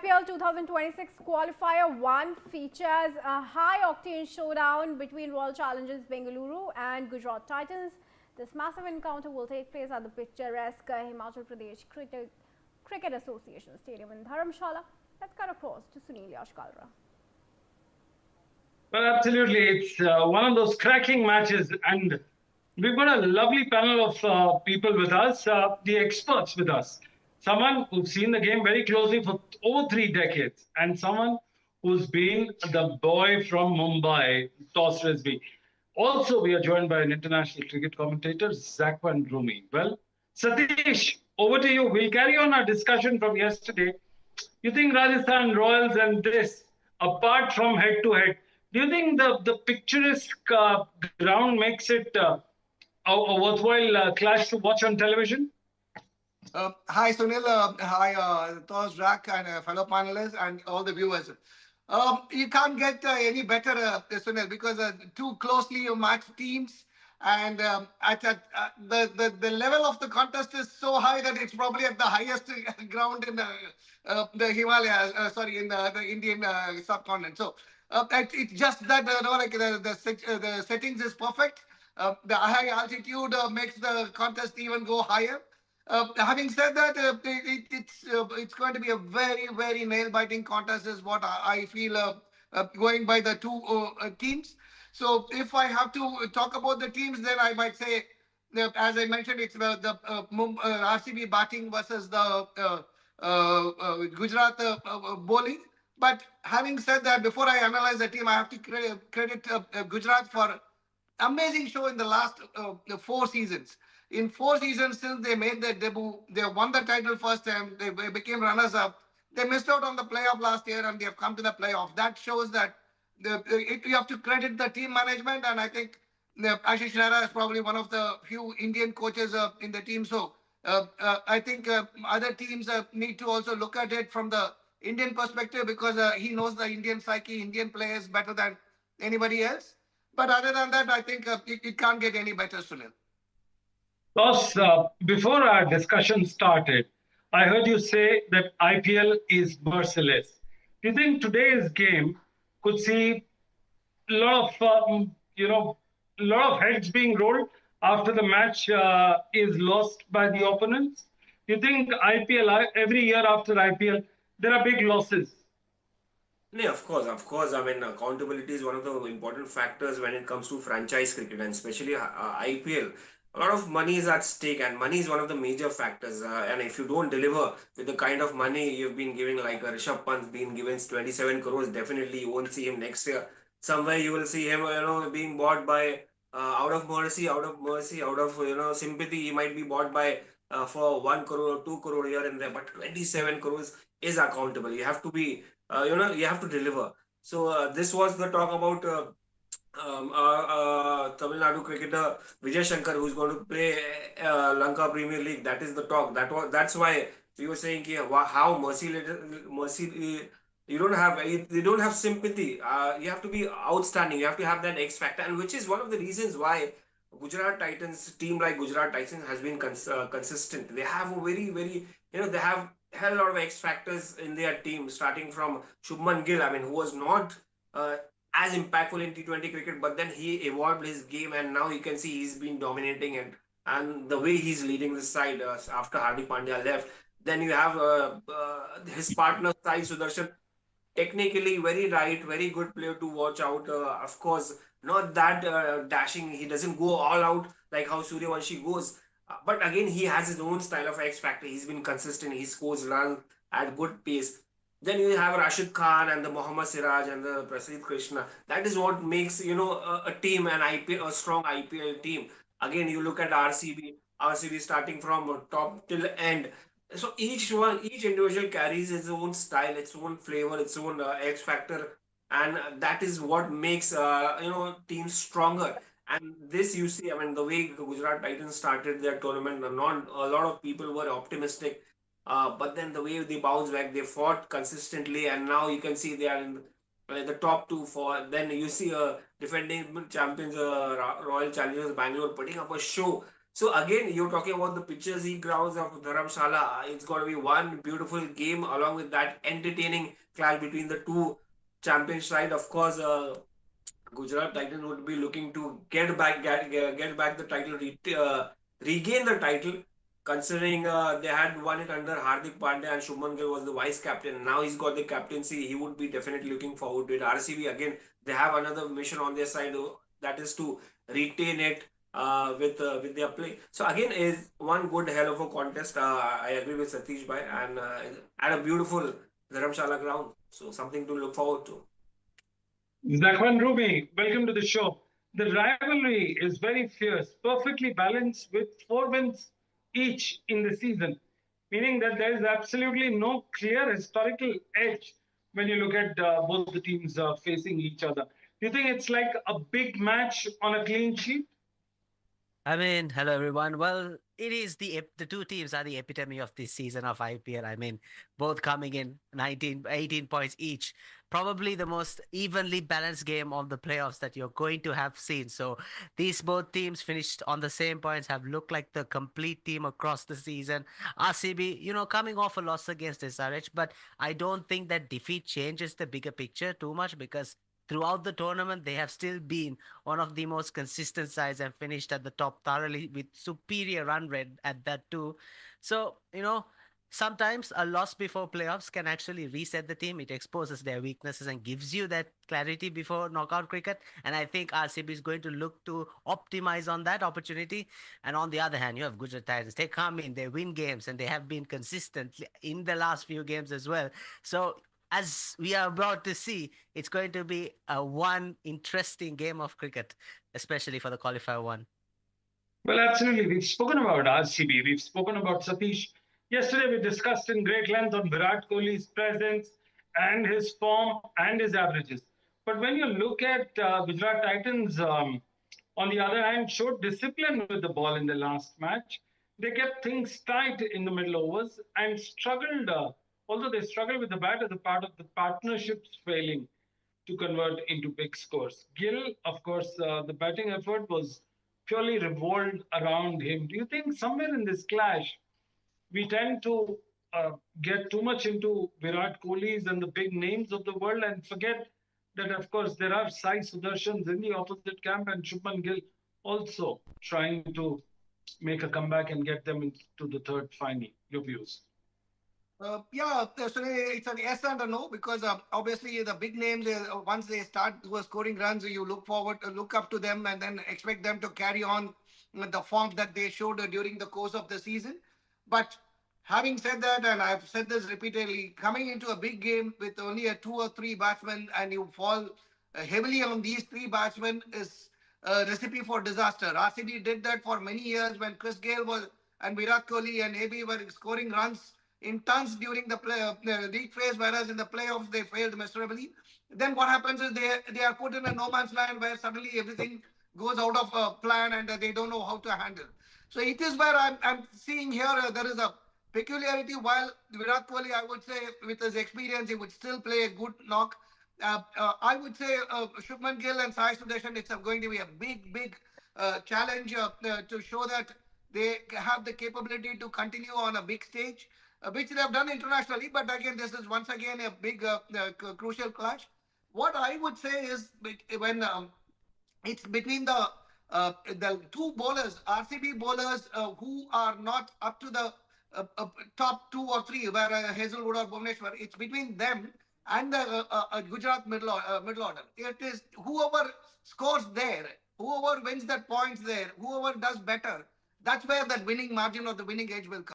IPL 2026 Qualifier 1 features a high-octane showdown between Royal Challengers Bengaluru and Gujarat Titans. This massive encounter will take place at the picturesque Himachal Pradesh Cricket Association Stadium in Dharamshala. Let's cut across to Sunil Yashkalra. Well, absolutely. It's one of those cracking matches, and we've got a lovely panel of people with us, the experts with us. Someone who's seen the game very closely for over 3 decades, and someone who's been the boy from Mumbai, Toss Risby. Also, we are joined by an international cricket commentator, Zakwan Rumi. Well, Satish, over to you. We'll carry on our discussion from yesterday. You think Rajasthan Royals and this, apart from head-to-head, do you think the picturesque ground makes it a worthwhile clash to watch on television? Hi, Sunil. Hi, Tosh, Jack, and fellow panelists, and all the viewers. You can't get any better, Sunil, because two closely matched teams, and the level of the contest is so high that it's probably at the highest ground in the Himalayas. In the Indian subcontinent. So it's just that the settings is perfect. The high altitude makes the contest even go higher. Having said that, it's going to be a very, very nail-biting contest is what I feel going by the two teams. So if I have to talk about the teams, then I might say, as I mentioned, it's the RCB batting versus the Gujarat bowling. But having said that, before I analyze the team, I have to credit Gujarat for amazing show in the last 4 seasons. In 4 seasons since they made their debut, they won the title first time, they became runners-up. They missed out on the playoff last year and they have come to the playoff. That shows that you have to credit the team management, and I think Ashish Nehra is probably one of the few Indian coaches in the team. So I think other teams need to also look at it from the Indian perspective, because he knows the Indian psyche, Indian players better than anybody else. But other than that, I think it can't get any better, Sunil. Boss, before our discussion started, I heard you say that IPL is merciless. Do you think today's game could see a lot of heads being rolled after the match is lost by the opponents? Do you think IPL, every year after IPL, there are big losses? Yeah, of course. I mean, accountability is one of the important factors when it comes to franchise cricket, and especially IPL. A lot of money is at stake, and money is one of the major factors. And if you don't deliver with the kind of money you've been giving, like Rishabh Pant's been given 27 crores, definitely you won't see him next year. Somewhere you will see him, being bought by out of mercy, out of sympathy. He might be bought by for 1 crore or 2 crore here and there, but 27 crores is accountable. You have to be you have to deliver. So this was the talk about Tamil Nadu cricketer Vijay Shankar, who's going to play Lanka Premier League. That is the talk. That's why we were saying how mercy you don't have sympathy. You have to be outstanding. You have to have that X factor, and which is one of the reasons why Gujarat Titans team like Gujarat Titans has been consistent. They have a very they have hell lot of X factors in their team, starting from Shubman Gill. I mean, who was not as impactful in T20 cricket, but then he evolved his game, and now you can see he's been dominating, and the way he's leading the side after Hardik Pandya left. Then you have his partner Sai Sudarshan, technically very right, very good player to watch out. Of course, not that dashing. He doesn't go all out like how Suryavanshi goes. But again, he has his own style of X factor. He's been consistent. He scores runs at good pace. Then you have Rashid Khan and the Mohammad Siraj and the Prasidh Krishna. That is what makes a team, a strong IPL team. Again, you look at RCB starting from top till end. So each individual carries its own style, its own flavor, its own X factor, and that is what makes teams stronger. And this you see, I mean, the way Gujarat Titans started their tournament, not a lot of people were optimistic. But then the way they bounced back, they fought consistently, and now you can see they are in the top two. For then you see defending champions Royal Challengers Bangalore putting up a show. So again, you're talking about the picturesque grounds of Dharamshala. It's going to be one beautiful game along with that entertaining clash between the two champion side. Of course, Gujarat Titans would be looking to get back the title, regain the title. Considering they had won it under Hardik Pandya and Shubman Gill was the vice captain. Now he's got the captaincy. He would be definitely looking forward to it. RCB again, they have another mission on their side, that is to retain it with their play. So again, is one good hell of a contest. I agree with Satish Bhai and at a beautiful Dharamshala ground. So something to look forward to. Zakwan Rumi, welcome to the show. The rivalry is very fierce, perfectly balanced with 4 wins each in the season, meaning that there is absolutely no clear historical edge when you look at both the teams facing each other. Do you think it's like a big match on a clean sheet? I mean, hello everyone. Well, it is the two teams are the epitome of this season of IPL. I mean, both coming in 19, 18 points each. Probably the most evenly balanced game of the playoffs that you're going to have seen. So these both teams finished on the same points, have looked like the complete team across the season. RCB, coming off a loss against SRH, but I don't think that defeat changes the bigger picture too much because throughout the tournament, they have still been one of the most consistent sides and finished at the top thoroughly with superior run rate at that too. So, sometimes a loss before playoffs can actually reset the team. It exposes their weaknesses and gives you that clarity before knockout cricket. And I think RCB is going to look to optimize on that opportunity. And on the other hand, you have Gujarat Titans. They come in, they win games, and they have been consistent in the last few games as well. So as we are about to see, it's going to be a one interesting game of cricket, especially for the qualifier one. Well, absolutely. We've spoken about RCB. We've spoken about Satish. Yesterday, we discussed in great length on Virat Kohli's presence and his form and his averages. But when you look at Gujarat Titans, on the other hand, showed discipline with the ball in the last match. They kept things tight in the middle overs and struggled, although they struggled with the bat as a part of the partnerships failing to convert into big scores. Gill, of course, the batting effort was purely revolved around him. Do you think somewhere in this clash, we tend to get too much into Virat Kohli's and the big names of the world and forget that, of course, there are Sai Sudarshans in the opposite camp and Shubman Gill also trying to make a comeback and get them into the third final? Your views? Yeah, so it's an yes and a no because obviously the big names, once they start scoring runs, you look up to them and then expect them to carry on the form that they showed during the course of the season. But having said that, and I've said this repeatedly, coming into a big game with only a two or three batsmen and you fall heavily on these three batsmen is a recipe for disaster. RCB did that for many years when Chris Gale was and Virat Kohli and AB were scoring runs in tons during the league phase, whereas in the playoffs they failed miserably. Then what happens is they are put in a no man's land where suddenly everything goes out of plan and they don't know how to handle. So it is where I'm seeing here there is a peculiarity. While Virat Kohli, I would say, with his experience, he would still play a good knock. I would say Shubman Gill and Sai Sudarshan, it's going to be a big challenge to show that they have the capability to continue on a big stage, which they have done internationally. But again, this is once again a big crucial clash. What I would say is when it's between the two bowlers, RCB bowlers who are not up to the top two or three, where Hazelwood or Bhuvneshwar, it's between them and the Gujarat middle order. It is whoever scores there, whoever wins that points there, whoever does better, that's where that winning margin or the winning edge will come.